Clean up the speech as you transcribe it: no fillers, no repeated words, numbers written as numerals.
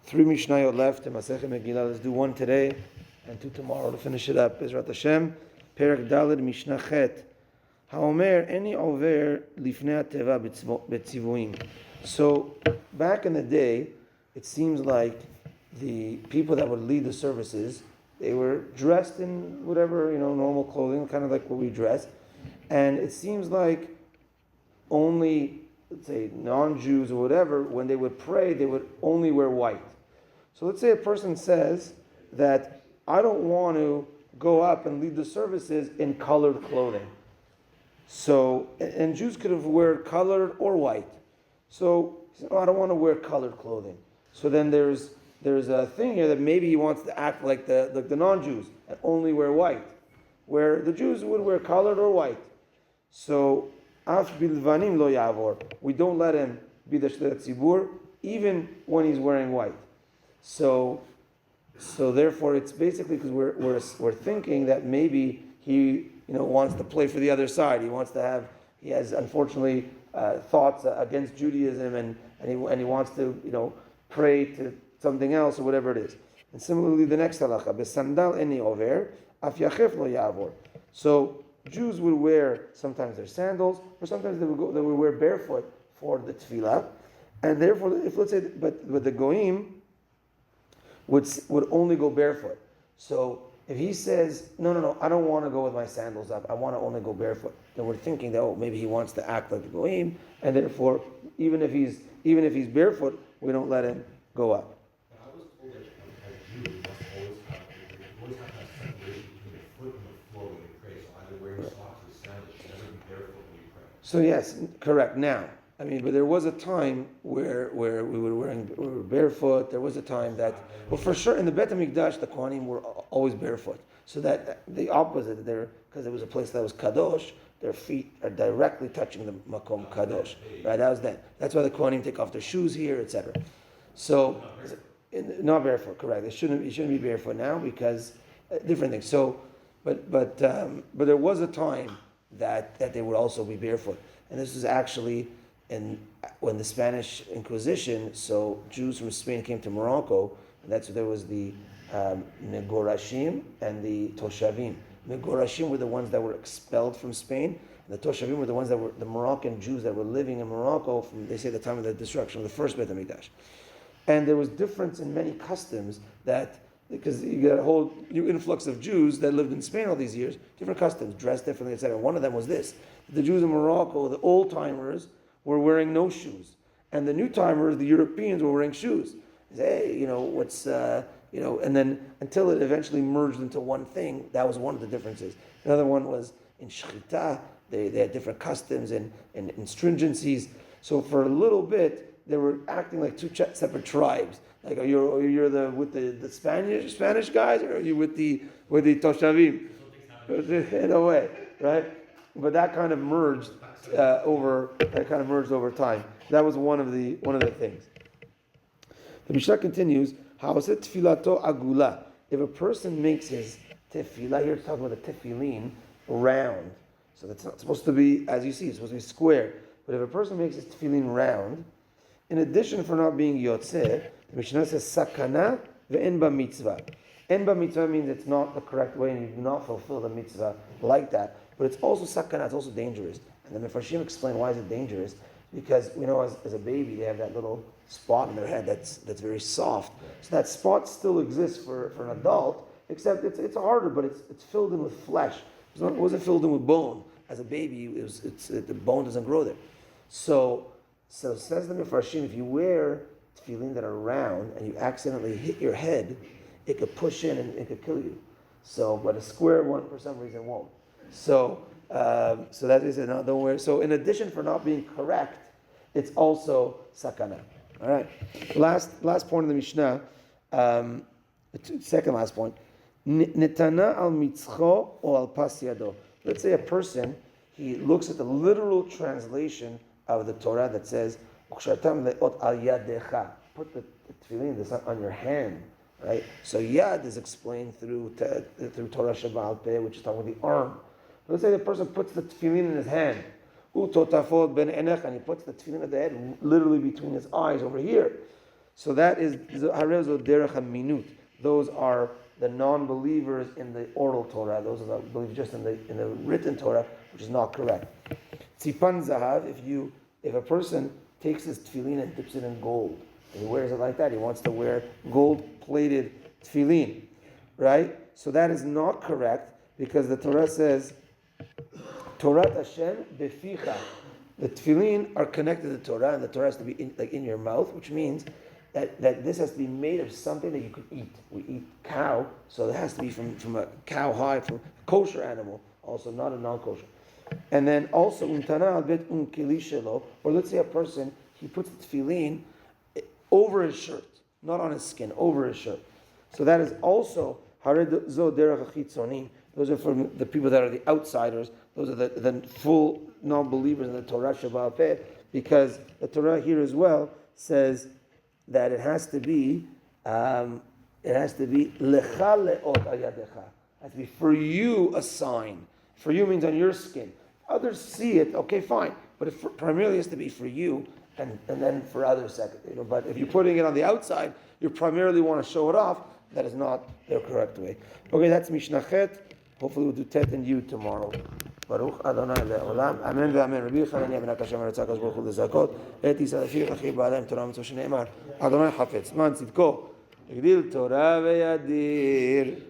3 Mishnayot left in Masechet Megila. Let's do one today and two tomorrow to finish it up. Bezrat Hashem. Perek Daled Mishnayot. Haomer any over lifnei teva betzivuim. So back in the day, it seems like the people that would lead the services, they were dressed in whatever, normal clothing, kind of like what we dress. And it seems like only, let's say, non-Jews or whatever, when they would pray, they would only wear white. So let's say a person says that I don't want to go up and lead the services in colored clothing. So, and Jews could have wear colored or white. So, I don't want to wear colored clothing. So then there's a thing here that maybe he wants to act like the non-Jews and only wear white, where the Jews would wear colored or white. So, af bilvanim lo yavor. We don't let him be the shtet tzibur even when he's wearing white. So therefore, it's basically because we're thinking that maybe he wants to play for the other side. He has unfortunately thoughts against Judaism and he wants to pray to something else or whatever it is. And similarly, the next halacha, besandal eni over af yachef lo yavor. So Jews would wear sometimes their sandals, or sometimes they would wear barefoot for the tefillah, and therefore, if let's say, but the goyim would only go barefoot. So if he says, no, I don't want to go with my sandals up, I want to only go barefoot, then we're thinking that maybe he wants to act like the goyim, and therefore, even if he's barefoot, we don't let him go up. I was told that as Jews, you always have to have separation between the foot and the floor when you pray. So either wearing socks or sandals, you never be barefoot when you pray. So yes, correct. Now, but there was a time where we were barefoot. There was a time that, for sure, in the Bet HaMikdash, the Kohanim were always barefoot. So that the opposite there, because it was a place that was kadosh, their feet are directly touching the makom kadosh. Right? That was then. That's why the Kohanim take off their shoes here, etc. So, not barefoot, correct. It shouldn't be barefoot now because different things. So, but there was a time that they would also be barefoot, and this is actually when the Spanish Inquisition. So Jews from Spain came to Morocco, and that's where there was the Megorashim and the Toshavim. Megorashim were the ones that were expelled from Spain, and the Toshavim were the ones that were the Moroccan Jews that were living in Morocco from, they say, the time of the destruction of the first Bet HaMikdash. And there was difference in many customs because you got a whole new influx of Jews that lived in Spain all these years, different customs, dressed differently, etc. One of them was this: the Jews in Morocco, the old timers, were wearing no shoes, and the new timers, the Europeans, were wearing shoes. They say, hey, and then until it eventually merged into one thing, that was one of the differences. Another one was in Shechita, they had different customs and stringencies. So for a little bit, they were acting like two separate tribes. Like, you're with the Spanish guys, or are you with the Toshavim? In a way, right? But that kind of merged over time. That was one of the things. The Mishnah continues. How is it tefilato agula? If a person makes his tefillah, here it's talking about the tefilin, round. So that's not supposed to be, as you see, it's supposed to be square. But if a person makes his tefilin round, in addition for not being yotzeh, the Mishnah says sakana ve'en ba mitzvah. En ba mitzvah means it's not the correct way and you do not fulfill the mitzvah like that. But it's also sakana, it's also dangerous. And the Mefarshim explain why is it dangerous. Because as a baby they have that little spot in their head that's very soft. So that spot still exists for an adult, except it's harder, but it's filled in with flesh. It wasn't filled in with bone. As a baby, the bone doesn't grow there. So says the Mefarshim, if you wear tefillin that are round and you accidentally hit your head, it could push in and it could kill you. So, but a square one for some reason won't. So that is no, don't wear. So in addition for not being correct, it's also sakana. All right. Last point of the Mishnah. Second last point. Netana al mitzcho or al pas yado. Let's say a person, he looks at the literal translation of the Torah that says, put the tefillin on your hand, right? So yad is explained through Torah Shabbat Peh, which is talking about the arm. Let's say the person puts the tefillin in his hand, and he puts the tefillin of the head literally between his eyes over here. So that is Harev Zo Derech HaMinut. Those are the non-believers in the oral Torah. Those are the believers just in the written Torah, which is not correct. Tzipan Zahav, if a person takes his tefillin and dips it in gold, and he wears it like that, he wants to wear gold-plated tefillin, right? So that is not correct, because the Torah says, Torah Hashem beficha. The tefillin are connected to the Torah, and the Torah has to be in your mouth, which means that this has to be made of something that you could eat. We eat cow, so it has to be from a cow hide, from a kosher animal, also not a non-kosher. And then also, or let's say a person, he puts the tefillin over his shirt, not on his skin, over his shirt. So that is also, those are from the people that are the outsiders. Those are the full non-believers in the Torah Shabbat Peh, because the Torah here as well says that it has to be lecha leot ayadecha. It has to be for you a sign. For you means on your skin. Others see it, okay, fine, but it primarily has to be for you, and then for others second. But if you're putting it on the outside, you primarily want to show it off. That is not the correct way. Okay, that's Mishnayot. Hopefully we'll do Tet and Yud tomorrow. Baruch Adonai le'olam. Amen ve'amen. Rabbi Chananya ben Akasham Ratzak Baruch Hu lezakot. Et Yisrael Afir Achir Ba'alem Torah Mitzvah Shneimar. Adonai Hafetz. Man Tzidko. Yagdil Torah ve'yadir.